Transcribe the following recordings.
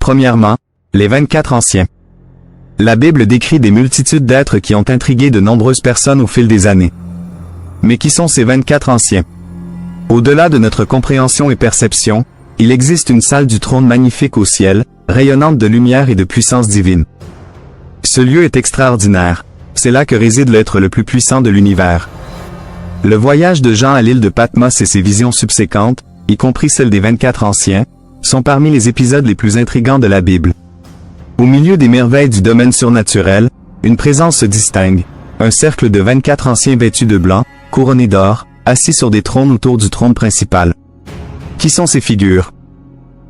Premièrement, les 24 anciens. La Bible décrit des multitudes d'êtres qui ont intrigué de nombreuses personnes au fil des années. Mais qui sont ces 24 anciens? Au-delà de notre compréhension et perception, il existe une salle du trône magnifique au ciel, rayonnante de lumière et de puissance divine. Ce lieu est extraordinaire. C'est là que réside l'être le plus puissant de l'univers. Le voyage de Jean à l'île de Patmos et ses visions subséquentes, y compris celles des 24 anciens, sont parmi les épisodes les plus intrigants de la Bible. Au milieu des merveilles du domaine surnaturel, une présence se distingue. Un cercle de 24 anciens vêtus de blanc, couronnés d'or, assis sur des trônes autour du trône principal. Qui sont ces figures?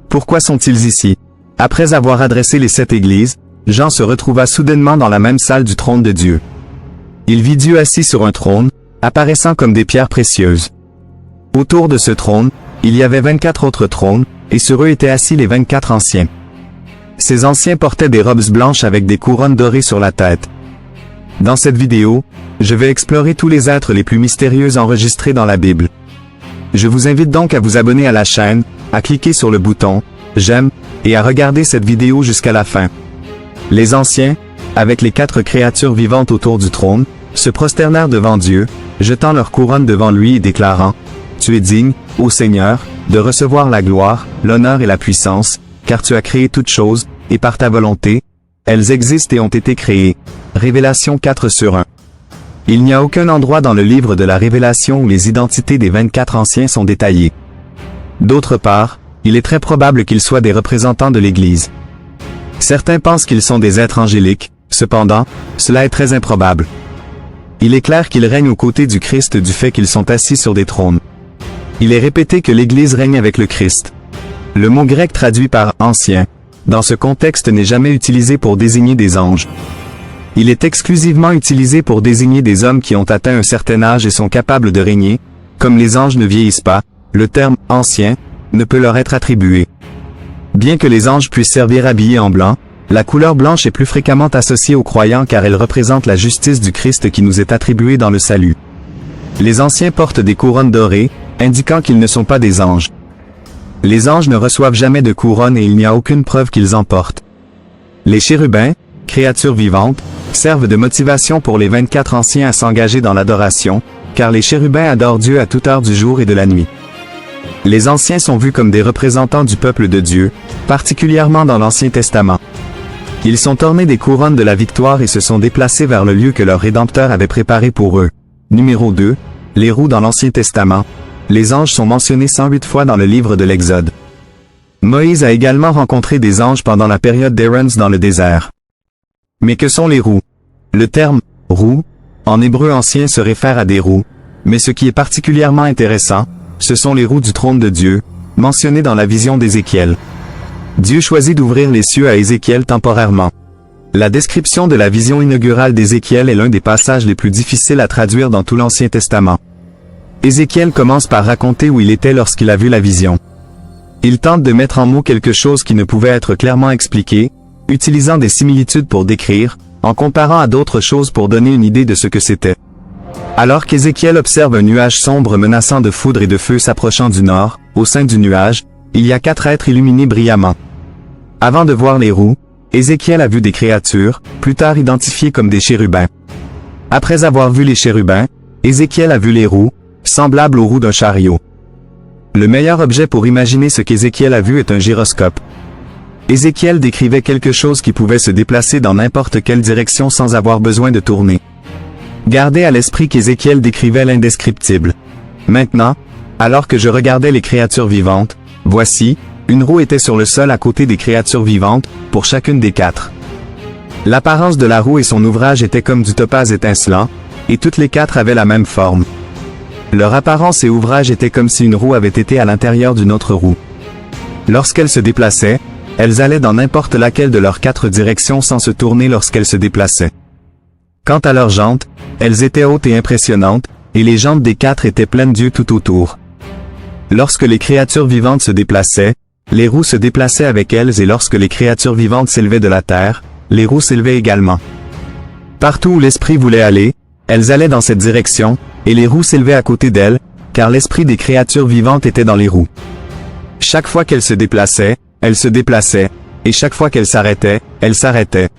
Pourquoi sont-ils ici? Après avoir adressé les 7 églises, Jean se retrouva soudainement dans la même salle du trône de Dieu. Il vit Dieu assis sur un trône, apparaissant comme des pierres précieuses. Autour de ce trône, il y avait 24 autres trônes, et sur eux étaient assis les 24 anciens. Ces anciens portaient des robes blanches avec des couronnes dorées sur la tête. Dans cette vidéo, je vais explorer tous les êtres les plus mystérieux enregistrés dans la Bible. Je vous invite donc à vous abonner à la chaîne, à cliquer sur le bouton « J'aime » et à regarder cette vidéo jusqu'à la fin. Les anciens, avec les 4 créatures vivantes autour du trône, se prosternèrent devant Dieu, jetant leurs couronnes devant lui et déclarant « Tu es digne, ô Seigneur, de recevoir la gloire, l'honneur et la puissance, car tu as créé toutes choses, et par ta volonté, elles existent et ont été créées. » Révélation 4/1. Il n'y a aucun endroit dans le livre de la Révélation où les identités des 24 anciens sont détaillées. D'autre part, il est très probable qu'ils soient des représentants de l'Église. Certains pensent qu'ils sont des êtres angéliques, cependant, cela est très improbable. Il est clair qu'ils règnent aux côtés du Christ du fait qu'ils sont assis sur des trônes. Il est répété que l'Église règne avec le Christ. Le mot grec traduit par « ancien » dans ce contexte n'est jamais utilisé pour désigner des anges. Il est exclusivement utilisé pour désigner des hommes qui ont atteint un certain âge et sont capables de régner. Comme les anges ne vieillissent pas, le terme « ancien » ne peut leur être attribué. Bien que les anges puissent servir habillés en blanc, la couleur blanche est plus fréquemment associée aux croyants car elle représente la justice du Christ qui nous est attribuée dans le salut. Les anciens portent des couronnes dorées, indiquant qu'ils ne sont pas des anges. Les anges ne reçoivent jamais de couronne et il n'y a aucune preuve qu'ils en portent. Les chérubins, créatures vivantes, servent de motivation pour les 24 anciens à s'engager dans l'adoration, car les chérubins adorent Dieu à toute heure du jour et de la nuit. Les anciens sont vus comme des représentants du peuple de Dieu, particulièrement dans l'Ancien Testament. Ils sont ornés des couronnes de la victoire et se sont déplacés vers le lieu que leur Rédempteur avait préparé pour eux. Numéro 2. Les roues dans l'Ancien Testament. Les anges sont mentionnés 108 fois dans le livre de l'Exode. Moïse a également rencontré des anges pendant la période d'Erens dans le désert. Mais que sont les roues? Le terme « roue » en hébreu ancien se réfère à des roues, mais ce qui est particulièrement intéressant, ce sont les roues du trône de Dieu, mentionnées dans la vision d'Ézéchiel. Dieu choisit d'ouvrir les cieux à Ézéchiel temporairement. La description de la vision inaugurale d'Ézéchiel est l'un des passages les plus difficiles à traduire dans tout l'Ancien Testament. Ézéchiel commence par raconter où il était lorsqu'il a vu la vision. Il tente de mettre en mots quelque chose qui ne pouvait être clairement expliqué, utilisant des similitudes pour décrire, en comparant à d'autres choses pour donner une idée de ce que c'était. Alors qu'Ézéchiel observe un nuage sombre menaçant de foudre et de feu s'approchant du nord, au sein du nuage, il y a 4 êtres illuminés brillamment. Avant de voir les roues, Ézéchiel a vu des créatures, plus tard identifiées comme des chérubins. Après avoir vu les chérubins, Ézéchiel a vu les roues, semblables aux roues d'un chariot. Le meilleur objet pour imaginer ce qu'Ézéchiel a vu est un gyroscope. Ézéchiel décrivait quelque chose qui pouvait se déplacer dans n'importe quelle direction sans avoir besoin de tourner. Gardez à l'esprit qu'Ézéchiel décrivait l'indescriptible. Maintenant, alors que je regardais les créatures vivantes, voici, une roue était sur le sol à côté des créatures vivantes, pour chacune des 4. L'apparence de la roue et son ouvrage étaient comme du topaz étincelant, et toutes les 4 avaient la même forme. Leur apparence et ouvrage étaient comme si une roue avait été à l'intérieur d'une autre roue. Lorsqu'elles se déplaçaient, elles allaient dans n'importe laquelle de leurs 4 directions sans se tourner lorsqu'elles se déplaçaient. Quant à leurs jantes, elles étaient hautes et impressionnantes, et les jantes des 4 étaient pleines d'yeux tout autour. Lorsque les créatures vivantes se déplaçaient, les roues se déplaçaient avec elles et lorsque les créatures vivantes s'élevaient de la terre, les roues s'élevaient également. Partout où l'esprit voulait aller, elles allaient dans cette direction, et les roues s'élevaient à côté d'elles, car l'esprit des créatures vivantes était dans les roues. Chaque fois qu'elles se déplaçaient, et chaque fois qu'elle s'arrêtait, elle s'arrêtait.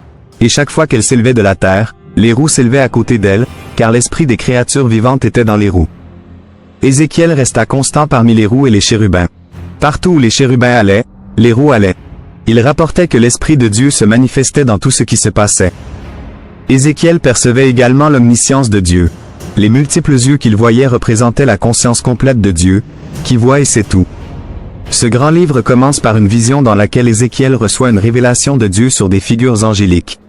Et chaque fois qu'elle s'élevait de la terre, les roues s'élevaient à côté d'elle, car l'esprit des créatures vivantes était dans les roues. Ézéchiel resta constant parmi les roues et les chérubins. Partout où les chérubins allaient, les roues allaient. Il rapportait que l'Esprit de Dieu se manifestait dans tout ce qui se passait. Ézéchiel percevait également l'omniscience de Dieu. Les multiples yeux qu'il voyait représentaient la conscience complète de Dieu, qui voit et sait tout. Ce grand livre commence par une vision dans laquelle Ézéchiel reçoit une révélation de Dieu sur des figures angéliques.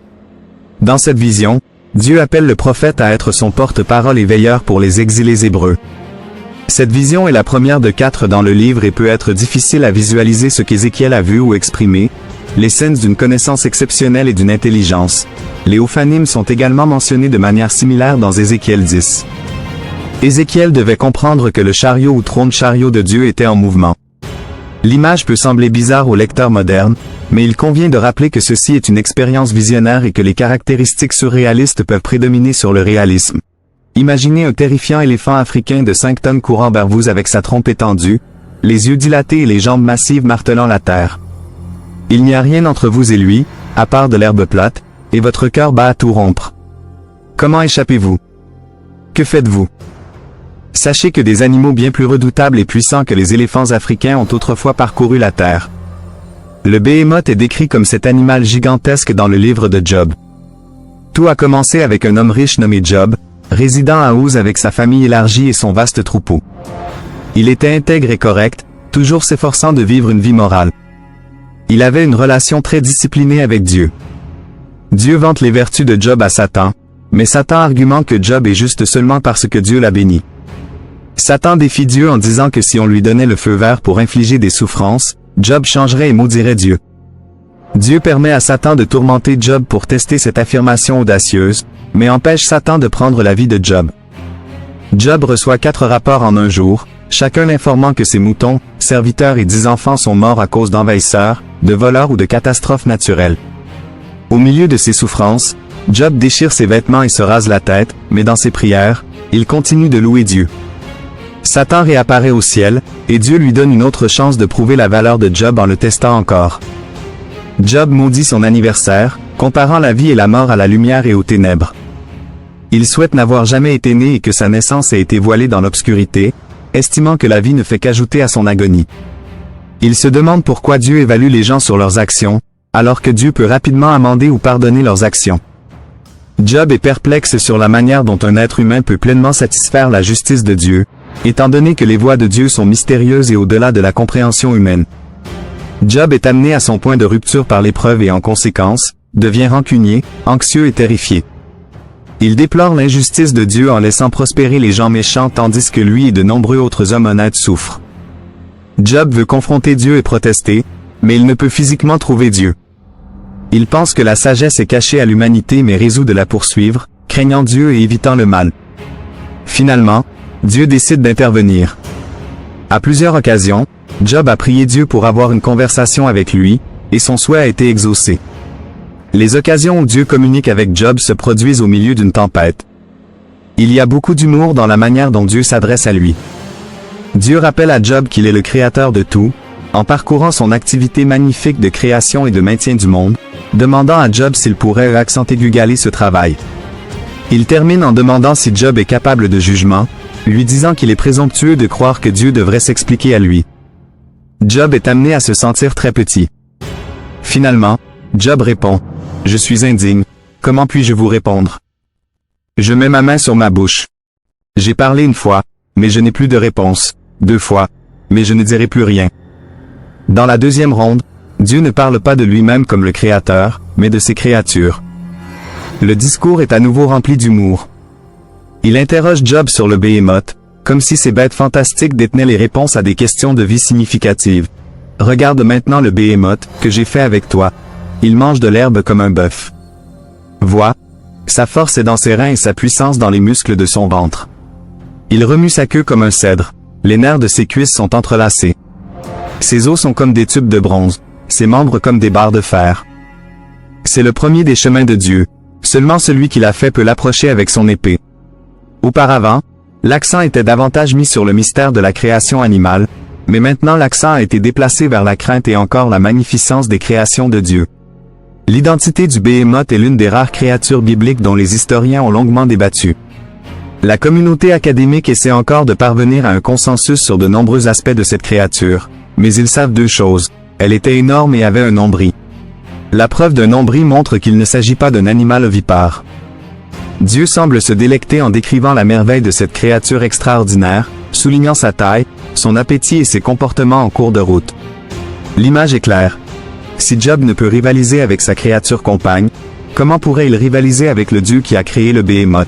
Dans cette vision, Dieu appelle le prophète à être son porte-parole et veilleur pour les exilés hébreux. Cette vision est la première de 4 dans le livre et peut être difficile à visualiser ce qu'Ézéchiel a vu ou exprimé, les scènes d'une connaissance exceptionnelle et d'une intelligence. Les Ophanimes sont également mentionnés de manière similaire dans Ézéchiel 10. Ézéchiel devait comprendre que le chariot ou trône chariot de Dieu était en mouvement. L'image peut sembler bizarre au lecteur moderne, mais il convient de rappeler que ceci est une expérience visionnaire et que les caractéristiques surréalistes peuvent prédominer sur le réalisme. Imaginez un terrifiant éléphant africain de 5 tonnes courant vers vous avec sa trompe étendue, les yeux dilatés et les jambes massives martelant la terre. Il n'y a rien entre vous et lui, à part de l'herbe plate, et votre cœur bat à tout rompre. Comment échappez-vous? Que faites-vous? Sachez que des animaux bien plus redoutables et puissants que les éléphants africains ont autrefois parcouru la terre. Le Béhémoth est décrit comme cet animal gigantesque dans le livre de Job. Tout a commencé avec un homme riche nommé Job, résidant à Uz avec sa famille élargie et son vaste troupeau. Il était intègre et correct, toujours s'efforçant de vivre une vie morale. Il avait une relation très disciplinée avec Dieu. Dieu vante les vertus de Job à Satan, mais Satan argumente que Job est juste seulement parce que Dieu l'a béni. Satan défie Dieu en disant que si on lui donnait le feu vert pour infliger des souffrances, Job changerait et maudirait Dieu. Dieu permet à Satan de tourmenter Job pour tester cette affirmation audacieuse, mais empêche Satan de prendre la vie de Job. Job reçoit 4 rapports en un jour, chacun informant que ses moutons, serviteurs et 10 enfants sont morts à cause d'envahisseurs, de voleurs ou de catastrophes naturelles. Au milieu de ses souffrances, Job déchire ses vêtements et se rase la tête, mais dans ses prières, il continue de louer Dieu. Satan réapparaît au ciel, et Dieu lui donne une autre chance de prouver la valeur de Job en le testant encore. Job maudit son anniversaire, comparant la vie et la mort à la lumière et aux ténèbres. Il souhaite n'avoir jamais été né et que sa naissance ait été voilée dans l'obscurité, estimant que la vie ne fait qu'ajouter à son agonie. Il se demande pourquoi Dieu évalue les gens sur leurs actions, alors que Dieu peut rapidement amender ou pardonner leurs actions. Job est perplexe sur la manière dont un être humain peut pleinement satisfaire la justice de Dieu, étant donné que les voies de Dieu sont mystérieuses et au-delà de la compréhension humaine. Job est amené à son point de rupture par l'épreuve et en conséquence, devient rancunier, anxieux et terrifié. Il déplore l'injustice de Dieu en laissant prospérer les gens méchants tandis que lui et de nombreux autres hommes honnêtes souffrent. Job veut confronter Dieu et protester, mais il ne peut physiquement trouver Dieu. Il pense que la sagesse est cachée à l'humanité mais résout de la poursuivre, craignant Dieu et évitant le mal. Finalement, Dieu décide d'intervenir. À plusieurs occasions, Job a prié Dieu pour avoir une conversation avec lui, et son souhait a été exaucé. Les occasions où Dieu communique avec Job se produisent au milieu d'une tempête. Il y a beaucoup d'humour dans la manière dont Dieu s'adresse à lui. Dieu rappelle à Job qu'il est le créateur de tout, en parcourant son activité magnifique de création et de maintien du monde, demandant à Job s'il pourrait accent égaler ce travail. Il termine en demandant si Job est capable de jugement, lui disant qu'il est présomptueux de croire que Dieu devrait s'expliquer à lui. Job est amené à se sentir très petit. Finalement, Job répond « Je suis indigne, comment puis-je vous répondre? Je mets ma main sur ma bouche. J'ai parlé une fois, mais je n'ai plus de réponse, 2 fois, mais je ne dirai plus rien. » Dans la deuxième ronde, Dieu ne parle pas de lui-même comme le Créateur, mais de ses créatures. Le discours est à nouveau rempli d'humour. Il interroge Job sur le Béhémoth, comme si ces bêtes fantastiques détenaient les réponses à des questions de vie significatives. « Regarde maintenant le Béhémoth, que j'ai fait avec toi. Il mange de l'herbe comme un bœuf. Vois, sa force est dans ses reins et sa puissance dans les muscles de son ventre. Il remue sa queue comme un cèdre, les nerfs de ses cuisses sont entrelacés. Ses os sont comme des tubes de bronze, ses membres comme des barres de fer. C'est le premier des chemins de Dieu, seulement celui qui l'a fait peut l'approcher avec son épée. » Auparavant, l'accent était davantage mis sur le mystère de la création animale, Mais maintenant l'accent a été déplacé vers la crainte et encore la magnificence des créations de Dieu. L'identité du Béhémoth est l'une des rares créatures bibliques dont les historiens ont longuement débattu. La communauté académique essaie encore de parvenir à un consensus sur de nombreux aspects de cette créature, mais ils savent deux choses. Elle était énorme et avait un nombril. La preuve d'un nombril montre qu'il ne s'agit pas d'un animal ovipare. Dieu semble se délecter en décrivant la merveille de cette créature extraordinaire, soulignant sa taille, son appétit et ses comportements en cours de route. L'image est claire. Si Job ne peut rivaliser avec sa créature compagne, comment pourrait-il rivaliser avec le Dieu qui a créé le Béhémoth?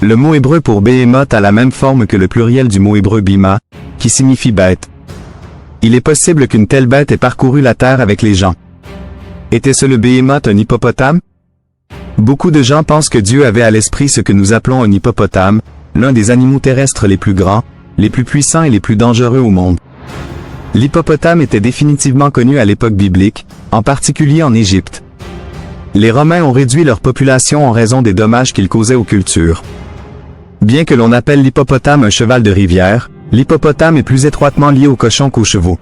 Le mot hébreu pour Béhémoth a la même forme que le pluriel du mot hébreu bima, qui signifie bête. Il est possible qu'une telle bête ait parcouru la terre avec les gens. Était-ce le Béhémoth un hippopotame? Beaucoup de gens pensent que Dieu avait à l'esprit ce que nous appelons un hippopotame, l'un des animaux terrestres les plus grands, les plus puissants et les plus dangereux au monde. L'hippopotame était définitivement connu à l'époque biblique, en particulier en Égypte. Les Romains ont réduit leur population en raison des dommages qu'ils causaient aux cultures. Bien que l'on appelle l'hippopotame un cheval de rivière, l'hippopotame est plus étroitement lié aux cochons qu'aux chevaux.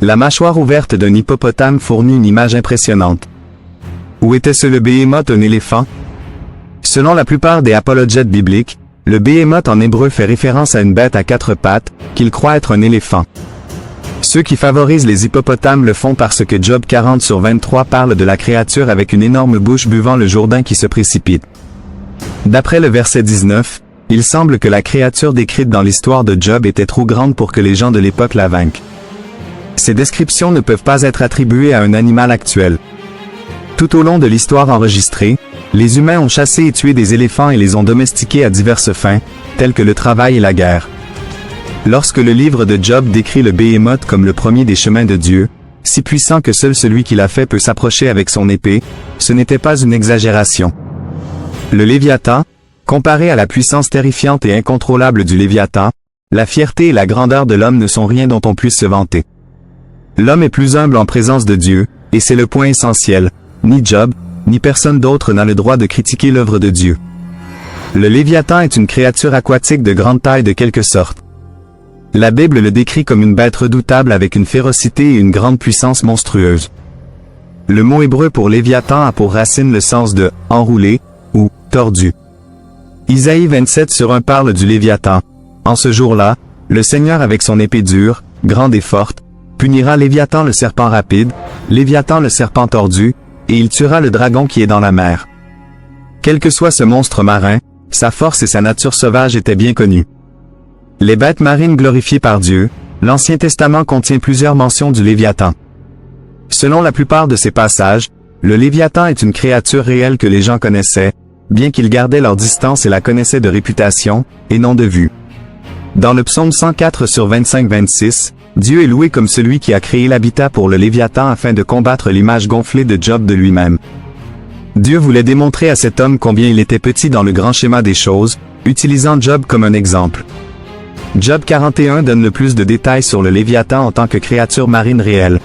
La mâchoire ouverte d'un hippopotame fournit une image impressionnante. Ou était-ce le Béhémoth un éléphant? Selon la plupart des apologètes bibliques, le Béhémoth en hébreu fait référence à une bête à 4 pattes, qu'ils croient être un éléphant. Ceux qui favorisent les hippopotames le font parce que Job 40/23 parle de la créature avec une énorme bouche buvant le Jourdain qui se précipite. D'après le verset 19, il semble que la créature décrite dans l'histoire de Job était trop grande pour que les gens de l'époque la vainquent. Ces descriptions ne peuvent pas être attribuées à un animal actuel. Tout au long de l'histoire enregistrée, les humains ont chassé et tué des éléphants et les ont domestiqués à diverses fins, telles que le travail et la guerre. Lorsque le livre de Job décrit le Béhémoth comme le premier des chemins de Dieu, si puissant que seul celui qui l'a fait peut s'approcher avec son épée, ce n'était pas une exagération. Le Léviathan, comparé à la puissance terrifiante et incontrôlable du Léviathan, la fierté et la grandeur de l'homme ne sont rien dont on puisse se vanter. L'homme est plus humble en présence de Dieu, et c'est le point essentiel. Ni Job, ni personne d'autre n'a le droit de critiquer l'œuvre de Dieu. Le Léviathan est une créature aquatique de grande taille de quelque sorte. La Bible le décrit comme une bête redoutable avec une férocité et une grande puissance monstrueuse. Le mot hébreu pour Léviathan a pour racine le sens de « enroulé » ou « tordu ». Isaïe 27/1 parle du Léviathan. En ce jour-là, le Seigneur avec son épée dure, grande et forte, punira Léviathan le serpent rapide, Léviathan le serpent tordu, et il tuera le dragon qui est dans la mer. Quel que soit ce monstre marin, sa force et sa nature sauvage étaient bien connues. Les bêtes marines glorifiées par Dieu, l'Ancien Testament contient plusieurs mentions du Léviathan. Selon la plupart de ces passages, le Léviathan est une créature réelle que les gens connaissaient, bien qu'ils gardaient leur distance et la connaissaient de réputation, et non de vue. Dans le psaume 104/25-26, Dieu est loué comme celui qui a créé l'habitat pour le Léviathan afin de combattre l'image gonflée de Job de lui-même. Dieu voulait démontrer à cet homme combien il était petit dans le grand schéma des choses, utilisant Job comme un exemple. Job 41 donne le plus de détails sur le Léviathan en tant que créature marine réelle.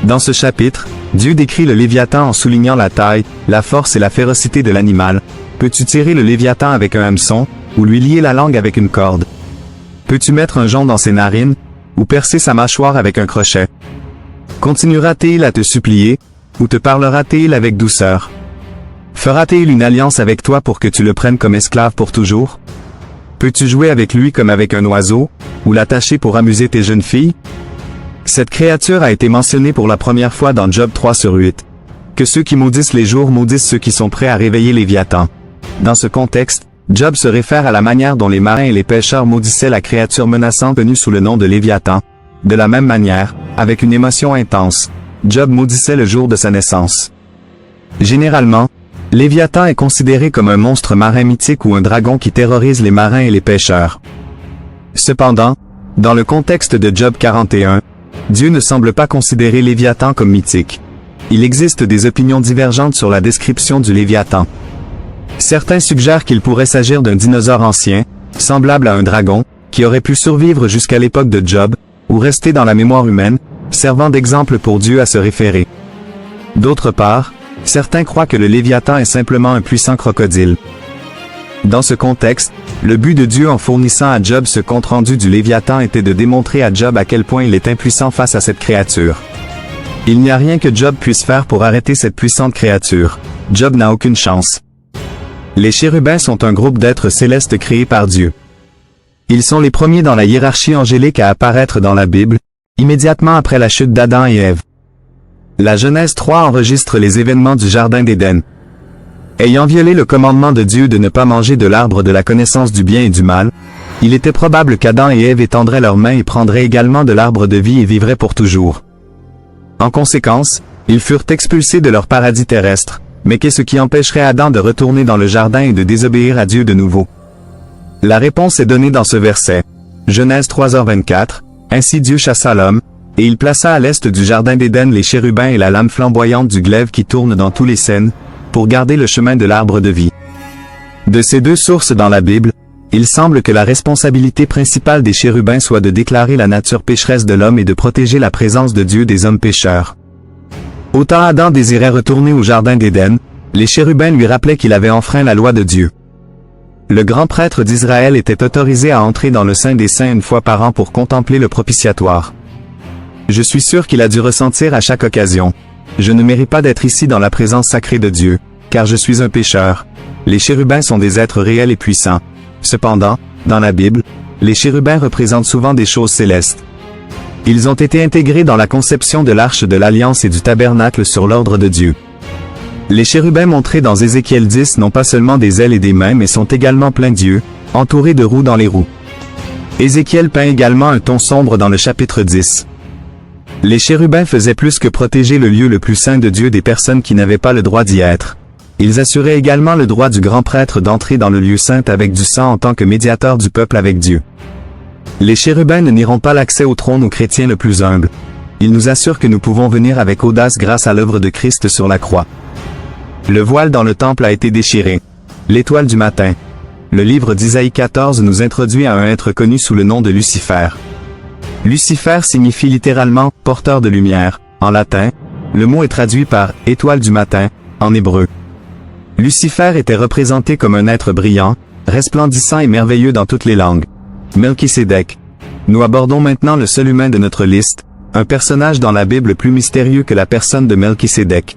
Dans ce chapitre, Dieu décrit le Léviathan en soulignant la taille, la force et la férocité de l'animal. Peux-tu tirer le Léviathan avec un hameçon, ou lui lier la langue avec une corde? Peux-tu mettre un jonc dans ses narines, ou percer sa mâchoire avec un crochet? Continuera-t-il à te supplier, ou te parlera-t-il avec douceur? Fera-t-il une alliance avec toi pour que tu le prennes comme esclave pour toujours? Peux-tu jouer avec lui comme avec un oiseau, ou l'attacher pour amuser tes jeunes filles? Cette créature a été mentionnée pour la première fois dans Job 3/8. Que ceux qui maudissent les jours maudissent ceux qui sont prêts à réveiller Léviathan. Dans ce contexte, Job se réfère à la manière dont les marins et les pêcheurs maudissaient la créature menaçante connue sous le nom de Léviathan. De la même manière, avec une émotion intense, Job maudissait le jour de sa naissance. Généralement, Léviathan est considéré comme un monstre marin mythique ou un dragon qui terrorise les marins et les pêcheurs. Cependant, dans le contexte de Job 41, Dieu ne semble pas considérer Léviathan comme mythique. Il existe des opinions divergentes sur la description du Léviathan. Certains suggèrent qu'il pourrait s'agir d'un dinosaure ancien, semblable à un dragon, qui aurait pu survivre jusqu'à l'époque de Job, ou rester dans la mémoire humaine, servant d'exemple pour Dieu à se référer. D'autre part, certains croient que le Léviathan est simplement un puissant crocodile. Dans ce contexte, le but de Dieu en fournissant à Job ce compte-rendu du Léviathan était de démontrer à Job à quel point il est impuissant face à cette créature. Il n'y a rien que Job puisse faire pour arrêter cette puissante créature. Job n'a aucune chance. Les chérubins sont un groupe d'êtres célestes créés par Dieu. Ils sont les premiers dans la hiérarchie angélique à apparaître dans la Bible, immédiatement après la chute d'Adam et Ève. La Genèse 3 enregistre les événements du Jardin d'Éden. Ayant violé le commandement de Dieu de ne pas manger de l'arbre de la connaissance du bien et du mal, il était probable qu'Adam et Ève étendraient leurs mains et prendraient également de l'arbre de vie et vivraient pour toujours. En conséquence, ils furent expulsés de leur paradis terrestre, mais qu'est-ce qui empêcherait Adam de retourner dans le jardin et de désobéir à Dieu de nouveau? La réponse est donnée dans ce verset. Genèse 3h24, ainsi Dieu chassa l'homme, et il plaça à l'est du jardin d'Éden les chérubins et la lame flamboyante du glaive qui tourne dans tous les scènes, pour garder le chemin de l'arbre de vie. De ces deux sources dans la Bible, il semble que la responsabilité principale des chérubins soit de déclarer la nature pécheresse de l'homme et de protéger la présence de Dieu des hommes pécheurs. Autant Adam désirait retourner au jardin d'Éden, les chérubins lui rappelaient qu'il avait enfreint la loi de Dieu. Le grand prêtre d'Israël était autorisé à entrer dans le Saint des Saints une fois par an pour contempler le propitiatoire. Je suis sûr qu'il a dû ressentir à chaque occasion. Je ne mérite pas d'être ici dans la présence sacrée de Dieu, car je suis un pécheur. Les chérubins sont des êtres réels et puissants. Cependant, dans la Bible, les chérubins représentent souvent des choses célestes. Ils ont été intégrés dans la conception de l'arche de l'Alliance et du tabernacle sur l'ordre de Dieu. Les chérubins montrés dans Ézéchiel 10 n'ont pas seulement des ailes et des mains mais sont également pleins d'yeux, entourés de roues dans les roues. Ézéchiel peint également un ton sombre dans le chapitre 10. Les chérubins faisaient plus que protéger le lieu le plus saint de Dieu des personnes qui n'avaient pas le droit d'y être. Ils assuraient également le droit du grand prêtre d'entrer dans le lieu saint avec du sang en tant que médiateur du peuple avec Dieu. Les chérubins ne nieront pas l'accès au trône aux chrétiens le plus humble. Ils nous assurent que nous pouvons venir avec audace grâce à l'œuvre de Christ sur la croix. Le voile dans le temple a été déchiré. L'étoile du matin. Le livre d'Isaïe 14 nous introduit à un être connu sous le nom de Lucifer. Lucifer signifie littéralement « porteur de lumière ». En latin, le mot est traduit par « étoile du matin » en hébreu. Lucifer était représenté comme un être brillant, resplendissant et merveilleux dans toutes les langues. Melchisédek. Nous abordons maintenant le seul humain de notre liste, un personnage dans la Bible plus mystérieux que la personne de Melchisédek.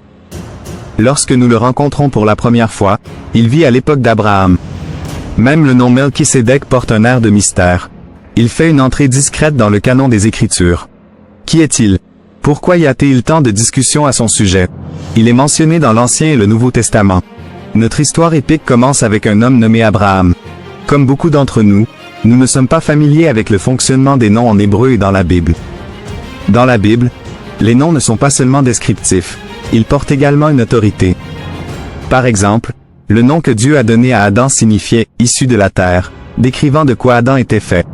Lorsque nous le rencontrons pour la première fois, il vit à l'époque d'Abraham. Même le nom Melchisédek porte un air de mystère. Il fait une entrée discrète dans le canon des Écritures. Qui est-il? Pourquoi y a-t-il tant de discussions à son sujet? Il est mentionné dans l'Ancien et le Nouveau Testament. Notre histoire épique commence avec un homme nommé Abraham. Comme beaucoup d'entre nous, nous ne sommes pas familiers avec le fonctionnement des noms en hébreu et dans la Bible. Dans la Bible, les noms ne sont pas seulement descriptifs, ils portent également une autorité. Par exemple, le nom que Dieu a donné à Adam signifiait « issu de la terre », décrivant de quoi Adam était fait.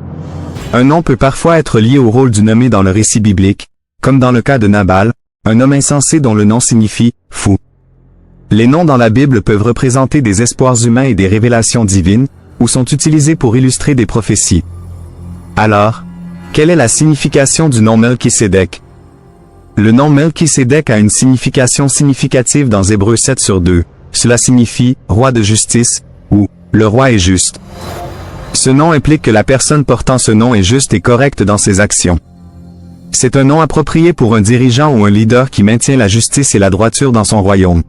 Un nom peut parfois être lié au rôle du nommé dans le récit biblique, comme dans le cas de Nabal, un homme insensé dont le nom signifie « fou ». Les noms dans la Bible peuvent représenter des espoirs humains et des révélations divines, ou sont utilisés pour illustrer des prophéties. Alors, quelle est la signification du nom Melchisédek? Le nom Melchisédek a une signification significative dans Hébreux 7/2. Cela signifie « roi de justice » ou « le roi est juste ». Ce nom implique que la personne portant ce nom est juste et correcte dans ses actions. C'est un nom approprié pour un dirigeant ou un leader qui maintient la justice et la droiture dans son royaume.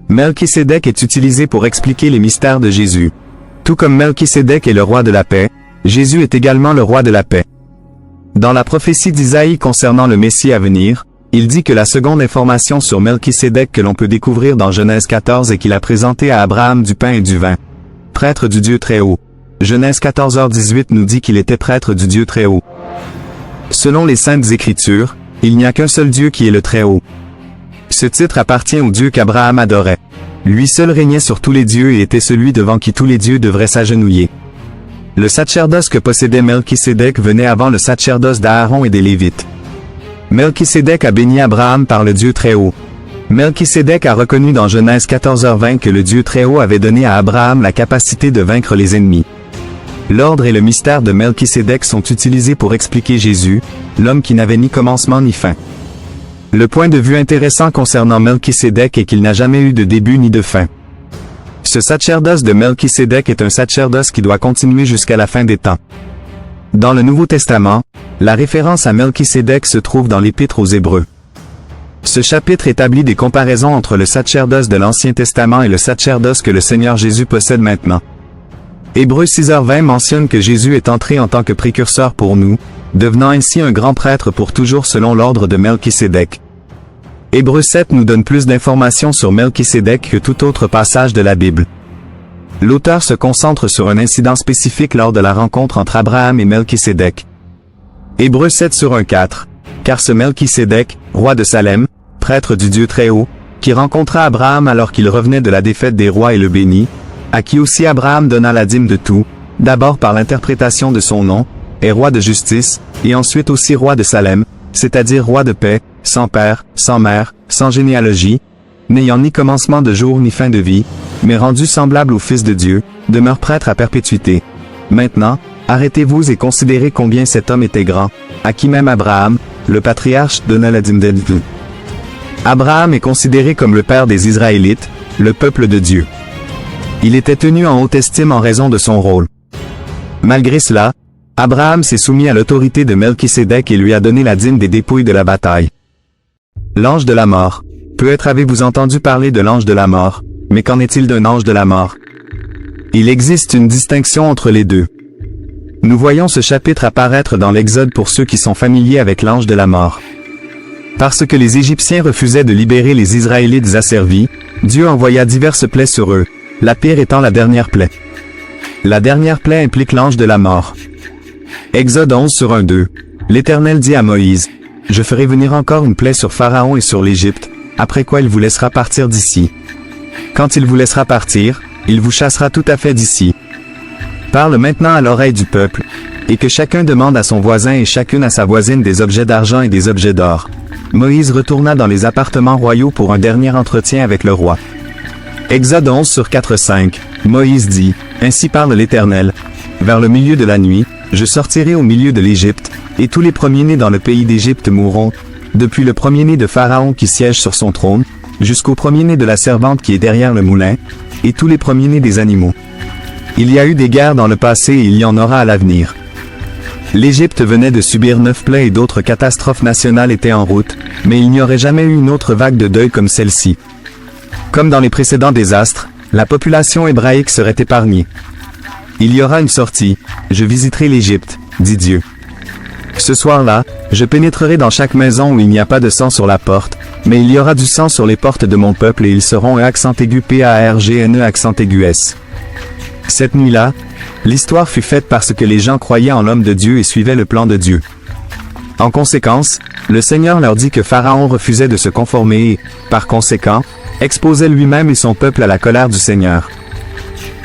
Melchisédek est utilisé pour expliquer les mystères de Jésus. Tout comme Melchisédek est le roi de la paix, Jésus est également le roi de la paix. Dans la prophétie d'Isaïe concernant le Messie à venir, il dit que la seconde information sur Melchisédek que l'on peut découvrir dans Genèse 14 est qu'il a présenté à Abraham du pain et du vin. Prêtre du Dieu très haut. Genèse 14h18 nous dit qu'il était prêtre du Dieu très haut. Selon les Saintes Écritures, il n'y a qu'un seul Dieu qui est le très haut. Ce titre appartient au Dieu qu'Abraham adorait. Lui seul régnait sur tous les dieux et était celui devant qui tous les dieux devraient s'agenouiller. Le sacerdoce que possédait Melchisédek venait avant le sacerdoce d'Aaron et des Lévites. Melchisédek a béni Abraham par le Dieu très haut. Melchisédek a reconnu dans Genèse 14h20 que le Dieu très haut avait donné à Abraham la capacité de vaincre les ennemis. L'ordre et le mystère de Melchisédek sont utilisés pour expliquer Jésus, l'homme qui n'avait ni commencement ni fin. Le point de vue intéressant concernant Melchisédek est qu'il n'a jamais eu de début ni de fin. Ce sacerdoce de Melchisédek est un sacerdoce qui doit continuer jusqu'à la fin des temps. Dans le Nouveau Testament, la référence à Melchisédek se trouve dans l'Épître aux Hébreux. Ce chapitre établit des comparaisons entre le sacerdoce de l'Ancien Testament et le sacerdoce que le Seigneur Jésus possède maintenant. Hébreux 6h20 mentionne que Jésus est entré en tant que précurseur pour nous, devenant ainsi un grand prêtre pour toujours selon l'ordre de Melchisédek. Hébreux 7 nous donne plus d'informations sur Melchisédek que tout autre passage de la Bible. L'auteur se concentre sur un incident spécifique lors de la rencontre entre Abraham et Melchisédek. Hébreux 7:1-4. Car ce Melchisédek, roi de Salem, prêtre du Dieu Très-Haut, qui rencontra Abraham alors qu'il revenait de la défaite des rois et le bénit, à qui aussi Abraham donna la dîme de tout, d'abord par l'interprétation de son nom, est roi de justice, et ensuite aussi roi de Salem, c'est-à-dire roi de paix, sans père, sans mère, sans généalogie, n'ayant ni commencement de jour ni fin de vie, mais rendu semblable au Fils de Dieu, demeure prêtre à perpétuité. Maintenant, arrêtez-vous et considérez combien cet homme était grand, à qui même Abraham, le patriarche, donna la dîme de tout. Abraham est considéré comme le père des Israélites, le peuple de Dieu. Il était tenu en haute estime en raison de son rôle. Malgré cela, Abraham s'est soumis à l'autorité de Melchisédek et lui a donné la dîme des dépouilles de la bataille. L'ange de la mort. Peut-être avez-vous entendu parler de l'ange de la mort, mais qu'en est-il d'un ange de la mort? Il existe une distinction entre les deux. Nous voyons ce chapitre apparaître dans l'Exode pour ceux qui sont familiers avec l'ange de la mort. Parce que les Égyptiens refusaient de libérer les Israélites asservis, Dieu envoya diverses plaies sur eux, la pire étant la dernière plaie. La dernière plaie implique l'ange de la mort. Exode 11:1-2. L'Éternel dit à Moïse, « Je ferai venir encore une plaie sur Pharaon et sur l'Égypte, après quoi il vous laissera partir d'ici. Quand il vous laissera partir, il vous chassera tout à fait d'ici. Parle maintenant à l'oreille du peuple, et que chacun demande à son voisin et chacune à sa voisine des objets d'argent et des objets d'or. » Moïse retourna dans les appartements royaux pour un dernier entretien avec le roi. Exode 11:4-5. Moïse dit, « Ainsi parle l'Éternel. Vers le milieu de la nuit, je sortirai au milieu de l'Égypte, et tous les premiers-nés dans le pays d'Égypte mourront, depuis le premier-né de Pharaon qui siège sur son trône, jusqu'au premier-né de la servante qui est derrière le moulin, et tous les premiers-nés des animaux. Il y a eu des guerres dans le passé et il y en aura à l'avenir. » L'Égypte venait de subir 9 plaies et d'autres catastrophes nationales étaient en route, mais il n'y aurait jamais eu une autre vague de deuil comme celle-ci. Comme dans les précédents désastres, la population hébraïque serait épargnée. Il y aura une sortie, je visiterai l'Égypte, dit Dieu. Ce soir-là, je pénétrerai dans chaque maison où il n'y a pas de sang sur la porte, mais il y aura du sang sur les portes de mon peuple et ils seront accent aigu PARGNE accent aigu S. Cette nuit-là, l'histoire fut faite parce que les gens croyaient en l'homme de Dieu et suivaient le plan de Dieu. En conséquence, le Seigneur leur dit que Pharaon refusait de se conformer et, par conséquent, exposait lui-même et son peuple à la colère du Seigneur.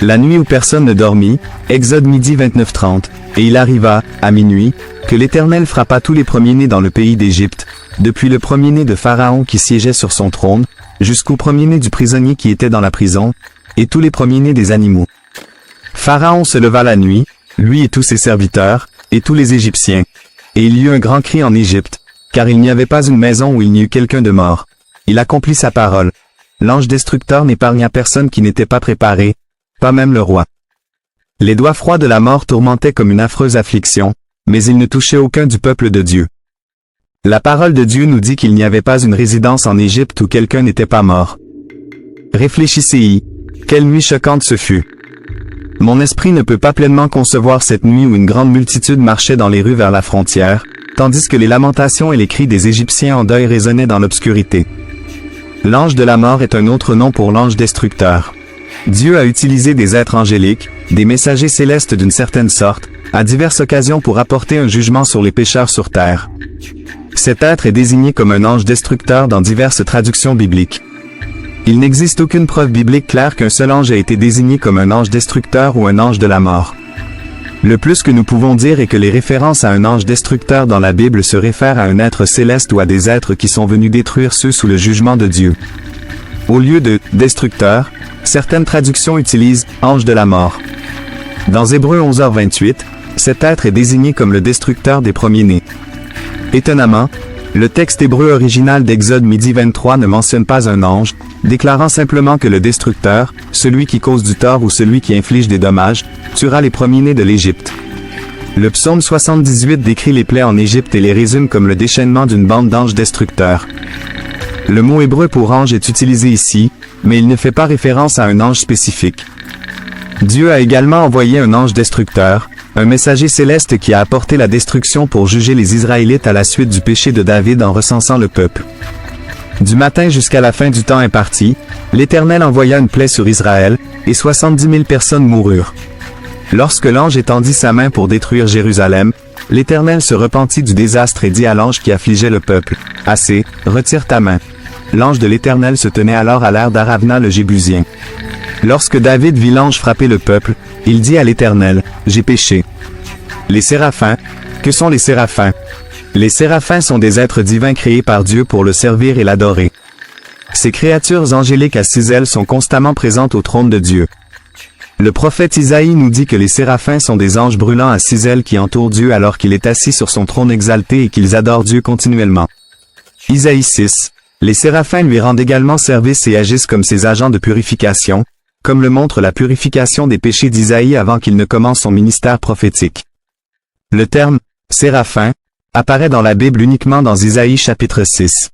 La nuit où personne ne dormit, Exode midi 29:30, et il arriva, à minuit, que l'Éternel frappa tous les premiers-nés dans le pays d'Égypte, depuis le premier-né de Pharaon qui siégeait sur son trône, jusqu'au premier-né du prisonnier qui était dans la prison, et tous les premiers-nés des animaux. Pharaon se leva la nuit, lui et tous ses serviteurs, et tous les Égyptiens. Et il y eut un grand cri en Égypte, car il n'y avait pas une maison où il n'y eut quelqu'un de mort. Il accomplit sa parole. L'ange destructeur n'épargna personne qui n'était pas préparé, pas même le roi. Les doigts froids de la mort tourmentaient comme une affreuse affliction, mais ils ne touchaient aucun du peuple de Dieu. La parole de Dieu nous dit qu'il n'y avait pas une résidence en Égypte où quelqu'un n'était pas mort. Réfléchissez-y, quelle nuit choquante ce fut. Mon esprit ne peut pas pleinement concevoir cette nuit où une grande multitude marchait dans les rues vers la frontière, tandis que les lamentations et les cris des Égyptiens en deuil résonnaient dans l'obscurité. L'ange de la mort est un autre nom pour l'ange destructeur. Dieu a utilisé des êtres angéliques, des messagers célestes d'une certaine sorte, à diverses occasions pour apporter un jugement sur les pécheurs sur terre. Cet être est désigné comme un ange destructeur dans diverses traductions bibliques. Il n'existe aucune preuve biblique claire qu'un seul ange ait été désigné comme un ange destructeur ou un ange de la mort. Le plus que nous pouvons dire est que les références à un ange destructeur dans la Bible se réfèrent à un être céleste ou à des êtres qui sont venus détruire ceux sous le jugement de Dieu. Au lieu de « destructeur », certaines traductions utilisent « ange de la mort ». Dans Hébreux 11h28, cet être est désigné comme le destructeur des premiers-nés. Étonnamment, Le texte hébreu original d'Exode midi 23 ne mentionne pas un ange, déclarant simplement que le destructeur, celui qui cause du tort ou celui qui inflige des dommages, tuera les premiers-nés de l'Égypte. Le psaume 78 décrit les plaies en Égypte et les résume comme le déchaînement d'une bande d'anges destructeurs. Le mot hébreu pour ange est utilisé ici, mais il ne fait pas référence à un ange spécifique. Dieu a également envoyé un ange destructeur, un messager céleste qui a apporté la destruction pour juger les Israélites à la suite du péché de David en recensant le peuple. Du matin jusqu'à la fin du temps imparti, l'Éternel envoya une plaie sur Israël, et 70 000 personnes moururent. Lorsque l'ange étendit sa main pour détruire Jérusalem, l'Éternel se repentit du désastre et dit à l'ange qui affligeait le peuple, « Assez, retire ta main. » L'ange de l'Éternel se tenait alors à l'air d'Aravna le Jébusien. Lorsque David vit l'ange frapper le peuple, il dit à l'Éternel, « J'ai péché. » Les séraphins, que sont les séraphins? Les séraphins sont des êtres divins créés par Dieu pour le servir et l'adorer. Ces créatures angéliques à 6 ailes sont constamment présentes au trône de Dieu. Le prophète Isaïe nous dit que les séraphins sont des anges brûlants à 6 ailes qui entourent Dieu alors qu'il est assis sur son trône exalté et qu'ils adorent Dieu continuellement. Isaïe 6. Les séraphins lui rendent également service et agissent comme ses agents de purification, comme le montre la purification des péchés d'Isaïe avant qu'il ne commence son ministère prophétique. Le terme « séraphin » apparaît dans la Bible uniquement dans Isaïe chapitre 6.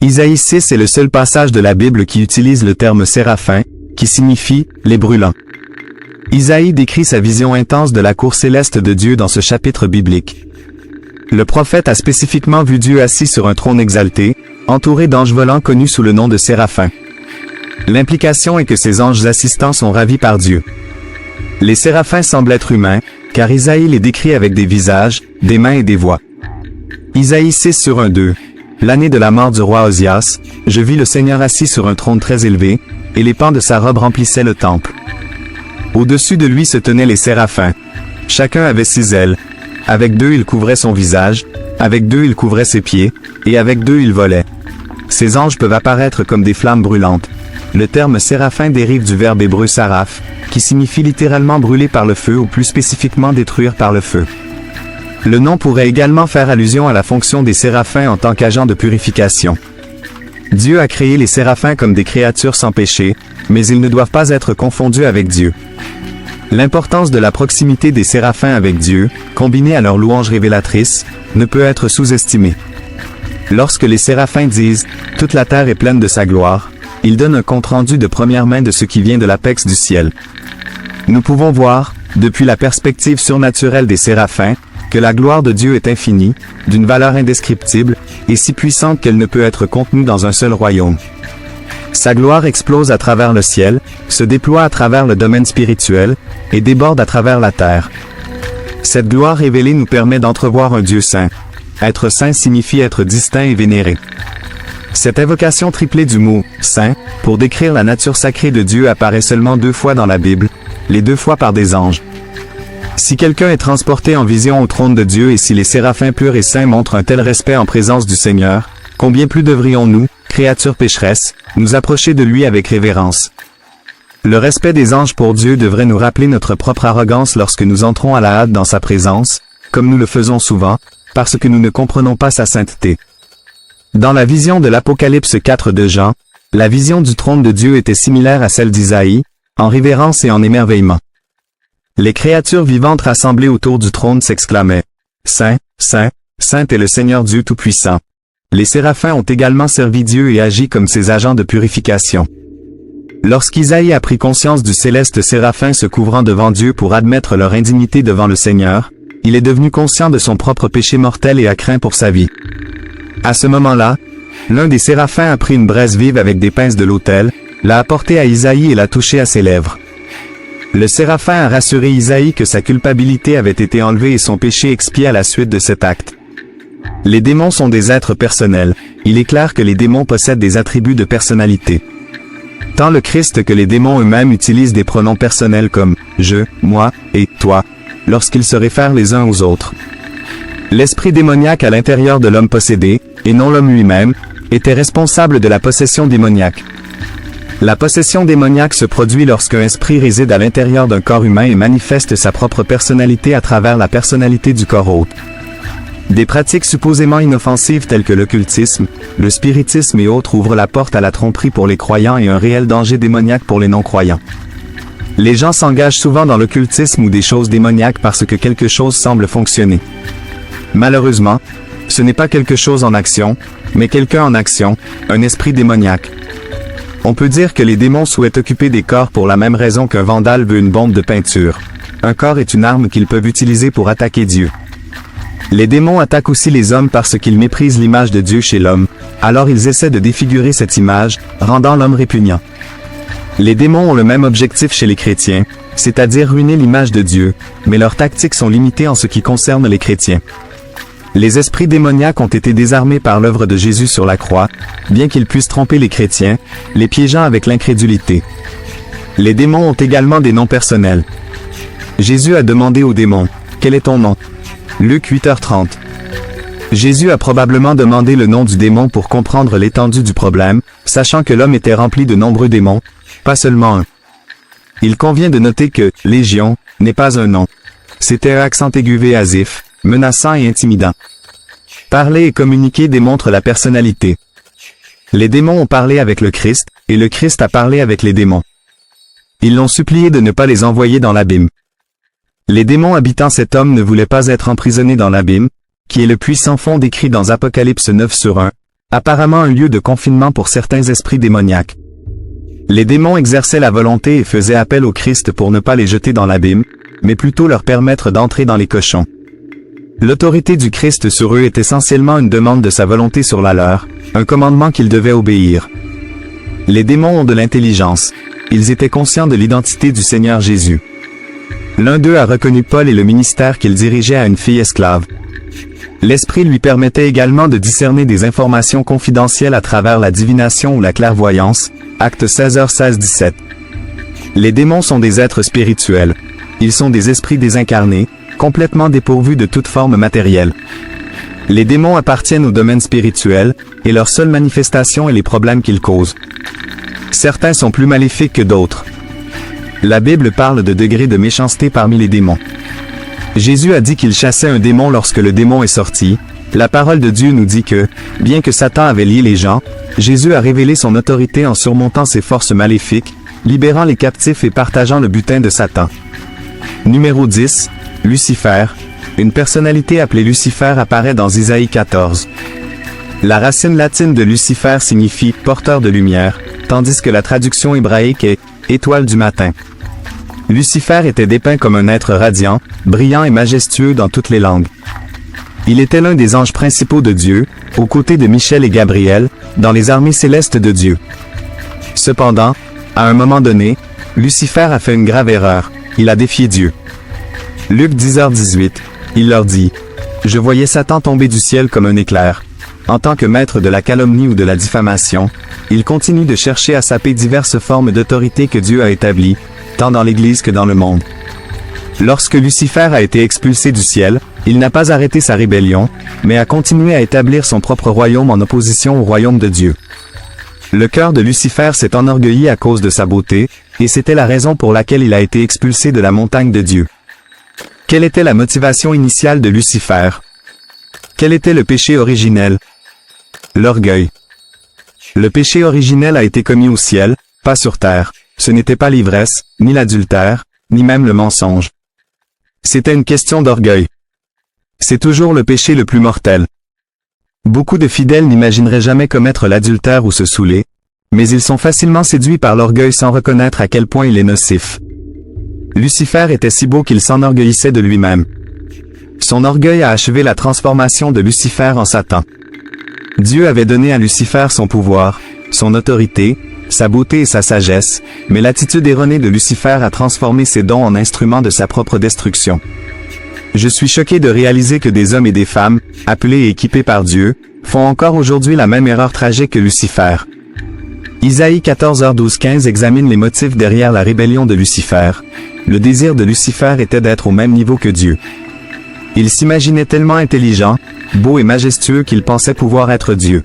Isaïe 6 est le seul passage de la Bible qui utilise le terme « séraphin », qui signifie « les brûlants ». Isaïe décrit sa vision intense de la cour céleste de Dieu dans ce chapitre biblique. Le prophète a spécifiquement vu Dieu assis sur un trône exalté, entouré d'anges volants connus sous le nom de séraphins. L'implication est que ces anges assistants sont ravis par Dieu. Les séraphins semblent être humains, car Isaïe les décrit avec des visages, des mains et des voix. Isaïe 6:1-2. L'année de la mort du roi Osias, je vis le Seigneur assis sur un trône très élevé, et les pans de sa robe remplissaient le temple. Au-dessus de lui se tenaient les séraphins. Chacun avait 6 ailes. Avec 2 il couvrait son visage, avec 2 il couvrait ses pieds, et avec 2 il volait. Ces anges peuvent apparaître comme des flammes brûlantes. Le terme séraphin dérive du verbe hébreu saraph, qui signifie littéralement brûler par le feu ou plus spécifiquement détruire par le feu. Le nom pourrait également faire allusion à la fonction des séraphins en tant qu'agents de purification. Dieu a créé les séraphins comme des créatures sans péché, mais ils ne doivent pas être confondus avec Dieu. L'importance de la proximité des séraphins avec Dieu, combinée à leur louange révélatrice, ne peut être sous-estimée. Lorsque les séraphins disent « Toute la terre est pleine de sa gloire », ils donnent un compte-rendu de première main de ce qui vient de l'apex du ciel. Nous pouvons voir, depuis la perspective surnaturelle des séraphins, que la gloire de Dieu est infinie, d'une valeur indescriptible, et si puissante qu'elle ne peut être contenue dans un seul royaume. Sa gloire explose à travers le ciel, se déploie à travers le domaine spirituel, et déborde à travers la terre. Cette gloire révélée nous permet d'entrevoir un Dieu saint. Être saint signifie être distinct et vénéré. Cette invocation triplée du mot « saint » pour décrire la nature sacrée de Dieu apparaît seulement 2 fois dans la Bible, les 2 fois par des anges. Si quelqu'un est transporté en vision au trône de Dieu et si les séraphins purs et saints montrent un tel respect en présence du Seigneur, combien plus devrions-nous, créatures pécheresses, nous approcher de lui avec révérence. Le respect des anges pour Dieu devrait nous rappeler notre propre arrogance lorsque nous entrons à la hâte dans sa présence, comme nous le faisons souvent, parce que nous ne comprenons pas sa sainteté. Dans la vision de l'Apocalypse 4 de Jean, la vision du trône de Dieu était similaire à celle d'Isaïe, en révérence et en émerveillement. Les créatures vivantes rassemblées autour du trône s'exclamaient « Saint, Saint, Saint est le Seigneur Dieu Tout-Puissant ». Les séraphins ont également servi Dieu et agi comme ses agents de purification. Lorsqu'Isaïe a pris conscience du céleste séraphin se couvrant devant Dieu pour admettre leur indignité devant le Seigneur, il est devenu conscient de son propre péché mortel et a craint pour sa vie. À ce moment-là, l'un des séraphins a pris une braise vive avec des pinces de l'autel, l'a apportée à Isaïe et l'a touchée à ses lèvres. Le séraphin a rassuré Isaïe que sa culpabilité avait été enlevée et son péché expié à la suite de cet acte. Les démons sont des êtres personnels. Il est clair que les démons possèdent des attributs de personnalité. Tant le Christ que les démons eux-mêmes utilisent des pronoms personnels comme « je »,« moi » et « toi » lorsqu'ils se réfèrent les uns aux autres. L'esprit démoniaque à l'intérieur de l'homme possédé, et non l'homme lui-même, était responsable de la possession démoniaque. La possession démoniaque se produit lorsqu'un esprit réside à l'intérieur d'un corps humain et manifeste sa propre personnalité à travers la personnalité du corps hôte. Des pratiques supposément inoffensives telles que l'occultisme, le spiritisme et autres ouvrent la porte à la tromperie pour les croyants et un réel danger démoniaque pour les non-croyants. Les gens s'engagent souvent dans l'occultisme ou des choses démoniaques parce que quelque chose semble fonctionner. Malheureusement, ce n'est pas quelque chose en action, mais quelqu'un en action, un esprit démoniaque. On peut dire que les démons souhaitent occuper des corps pour la même raison qu'un vandale veut une bombe de peinture. Un corps est une arme qu'ils peuvent utiliser pour attaquer Dieu. Les démons attaquent aussi les hommes parce qu'ils méprisent l'image de Dieu chez l'homme, alors ils essaient de défigurer cette image, rendant l'homme répugnant. Les démons ont le même objectif chez les chrétiens, c'est-à-dire ruiner l'image de Dieu, mais leurs tactiques sont limitées en ce qui concerne les chrétiens. Les esprits démoniaques ont été désarmés par l'œuvre de Jésus sur la croix, bien qu'ils puissent tromper les chrétiens, les piégeant avec l'incrédulité. Les démons ont également des noms personnels. Jésus a demandé aux démons, « Quel est ton nom ?» Luc 8h30. Jésus a probablement demandé le nom du démon pour comprendre l'étendue du problème, sachant que l'homme était rempli de nombreux démons, pas seulement un. Il convient de noter que « Légion » n'est pas un nom. C'était un accent aigu évasif, menaçant et intimidant. Parler et communiquer démontrent la personnalité. Les démons ont parlé avec le Christ, et le Christ a parlé avec les démons. Ils l'ont supplié de ne pas les envoyer dans l'abîme. Les démons habitant cet homme ne voulaient pas être emprisonnés dans l'abîme, qui est le puits sans fond décrit dans Apocalypse 9/1, apparemment un lieu de confinement pour certains esprits démoniaques. Les démons exerçaient la volonté et faisaient appel au Christ pour ne pas les jeter dans l'abîme, mais plutôt leur permettre d'entrer dans les cochons. L'autorité du Christ sur eux est essentiellement une demande de sa volonté sur la leur, un commandement qu'ils devaient obéir. Les démons ont de l'intelligence. Ils étaient conscients de l'identité du Seigneur Jésus. L'un d'eux a reconnu Paul et le ministère qu'il dirigeait à une fille esclave. L'Esprit lui permettait également de discerner des informations confidentielles à travers la divination ou la clairvoyance, Actes 16h16-17. Les démons sont des êtres spirituels. Ils sont des esprits désincarnés, complètement dépourvus de toute forme matérielle. Les démons appartiennent au domaine spirituel, et leur seule manifestation est les problèmes qu'ils causent. Certains sont plus maléfiques que d'autres. La Bible parle de degrés de méchanceté parmi les démons. Jésus a dit qu'il chassait un démon lorsque le démon est sorti. La parole de Dieu nous dit que, bien que Satan avait lié les gens, Jésus a révélé son autorité en surmontant ses forces maléfiques, libérant les captifs et partageant le butin de Satan. Numéro 10, Lucifer. Une personnalité appelée Lucifer apparaît dans Isaïe 14. La racine latine de Lucifer signifie « porteur de lumière », tandis que la traduction hébraïque est « étoile du matin ». Lucifer était dépeint comme un être radiant, brillant et majestueux dans toutes les langues. Il était l'un des anges principaux de Dieu, aux côtés de Michel et Gabriel, dans les armées célestes de Dieu. Cependant, à un moment donné, Lucifer a fait une grave erreur, il a défié Dieu. Luc 10h18, il leur dit « Je voyais Satan tomber du ciel comme un éclair. En tant que maître de la calomnie ou de la diffamation, il continue de chercher à saper diverses formes d'autorité que Dieu a établies, tant dans l'Église que dans le monde. Lorsque Lucifer a été expulsé du ciel, il n'a pas arrêté sa rébellion, mais a continué à établir son propre royaume en opposition au royaume de Dieu. Le cœur de Lucifer s'est enorgueilli à cause de sa beauté, et c'était la raison pour laquelle il a été expulsé de la montagne de Dieu. Quelle était la motivation initiale de Lucifer? Quel était le péché originel? L'orgueil. Le péché originel a été commis au ciel, pas sur terre. Ce n'était pas l'ivresse, ni l'adultère, ni même le mensonge. C'était une question d'orgueil. C'est toujours le péché le plus mortel. Beaucoup de fidèles n'imagineraient jamais commettre l'adultère ou se saouler, mais ils sont facilement séduits par l'orgueil sans reconnaître à quel point il est nocif. Lucifer était si beau qu'il s'enorgueillissait de lui-même. Son orgueil a achevé la transformation de Lucifer en Satan. Dieu avait donné à Lucifer son pouvoir, son autorité, sa beauté et sa sagesse, mais l'attitude erronée de Lucifer a transformé ses dons en instruments de sa propre destruction. Je suis choqué de réaliser que des hommes et des femmes, appelés et équipés par Dieu, font encore aujourd'hui la même erreur tragique que Lucifer. Isaïe 14h12-15 examine les motifs derrière la rébellion de Lucifer. Le désir de Lucifer était d'être au même niveau que Dieu. Il s'imaginait tellement intelligent, beau et majestueux qu'il pensait pouvoir être Dieu.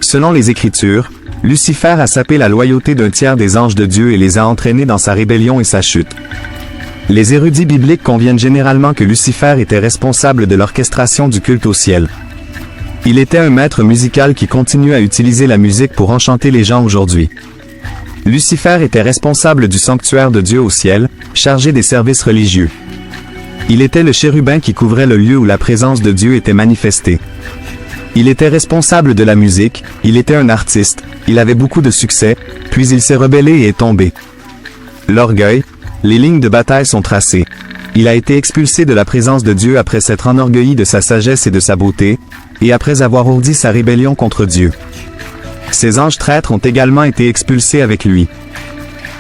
Selon les Écritures, Lucifer a sapé la loyauté d'un tiers des anges de Dieu et les a entraînés dans sa rébellion et sa chute. Les érudits bibliques conviennent généralement que Lucifer était responsable de l'orchestration du culte au ciel. Il était un maître musical qui continue à utiliser la musique pour enchanter les gens aujourd'hui. Lucifer était responsable du sanctuaire de Dieu au ciel, chargé des services religieux. Il était le chérubin qui couvrait le lieu où la présence de Dieu était manifestée. Il était responsable de la musique, il était un artiste, il avait beaucoup de succès, puis il s'est rebellé et est tombé. L'orgueil, les lignes de bataille sont tracées. Il a été expulsé de la présence de Dieu après s'être enorgueilli de sa sagesse et de sa beauté, et après avoir ourdi sa rébellion contre Dieu. Ses anges traîtres ont également été expulsés avec lui.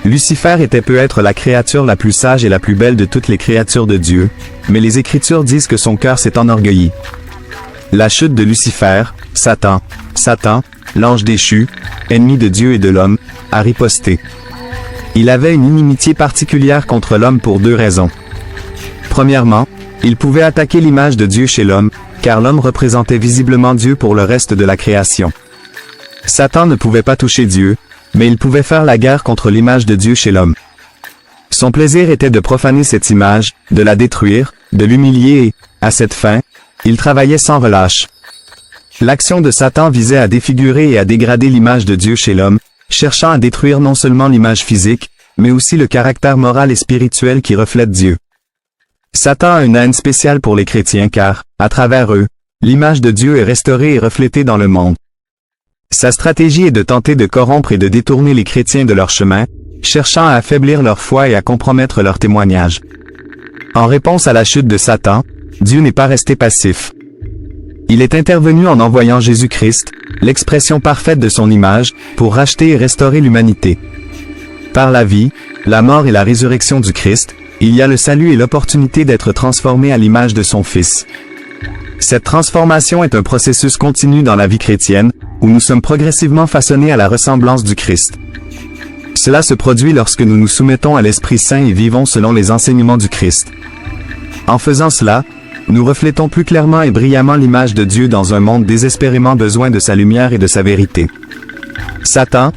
Lucifer était peut-être la créature la plus sage et la plus belle de toutes les créatures de Dieu, mais les Écritures disent que son cœur s'est enorgueilli. La chute de Lucifer, Satan, l'ange déchu, ennemi de Dieu et de l'homme, a riposté. Il avait une inimitié particulière contre l'homme pour deux raisons. Premièrement, il pouvait attaquer l'image de Dieu chez l'homme, car l'homme représentait visiblement Dieu pour le reste de la création. Satan ne pouvait pas toucher Dieu, mais il pouvait faire la guerre contre l'image de Dieu chez l'homme. Son plaisir était de profaner cette image, de la détruire, de l'humilier et, à cette fin, il travaillait sans relâche. L'action de Satan visait à défigurer et à dégrader l'image de Dieu chez l'homme, cherchant à détruire non seulement l'image physique, mais aussi le caractère moral et spirituel qui reflète Dieu. Satan a une haine spéciale pour les chrétiens car, à travers eux, l'image de Dieu est restaurée et reflétée dans le monde. Sa stratégie est de tenter de corrompre et de détourner les chrétiens de leur chemin, cherchant à affaiblir leur foi et à compromettre leur témoignage. En réponse à la chute de Satan, Dieu n'est pas resté passif. Il est intervenu en envoyant Jésus-Christ, l'expression parfaite de son image, pour racheter et restaurer l'humanité. Par la vie, la mort et la résurrection du Christ, il y a le salut et l'opportunité d'être transformé à l'image de son Fils. Cette transformation est un processus continu dans la vie chrétienne, où nous sommes progressivement façonnés à la ressemblance du Christ. Cela se produit lorsque nous nous soumettons à l'Esprit Saint et vivons selon les enseignements du Christ. En faisant cela, nous reflétons plus clairement et brillamment l'image de Dieu dans un monde désespérément besoin de sa lumière et de sa vérité. Satan,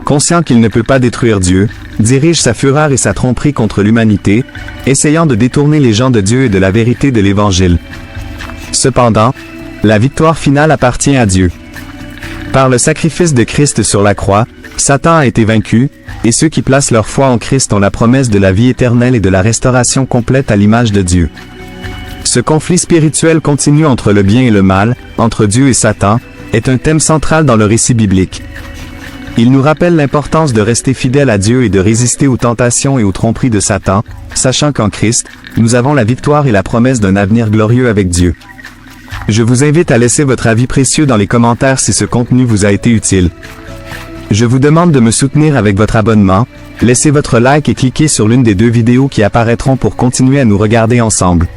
conscient qu'il ne peut pas détruire Dieu, dirige sa fureur et sa tromperie contre l'humanité, essayant de détourner les gens de Dieu et de la vérité de l'Évangile. Cependant, la victoire finale appartient à Dieu. Par le sacrifice de Christ sur la croix, Satan a été vaincu, et ceux qui placent leur foi en Christ ont la promesse de la vie éternelle et de la restauration complète à l'image de Dieu. Ce conflit spirituel continu entre le bien et le mal, entre Dieu et Satan, est un thème central dans le récit biblique. Il nous rappelle l'importance de rester fidèle à Dieu et de résister aux tentations et aux tromperies de Satan, sachant qu'en Christ, nous avons la victoire et la promesse d'un avenir glorieux avec Dieu. Je vous invite à laisser votre avis précieux dans les commentaires si ce contenu vous a été utile. Je vous demande de me soutenir avec votre abonnement, laissez votre like et cliquez sur l'une des 2 vidéos qui apparaîtront pour continuer à nous regarder ensemble.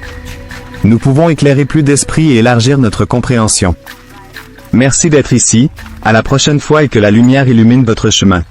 Nous pouvons éclairer plus d'esprits et élargir notre compréhension. Merci d'être ici, à la prochaine fois et que la lumière illumine votre chemin.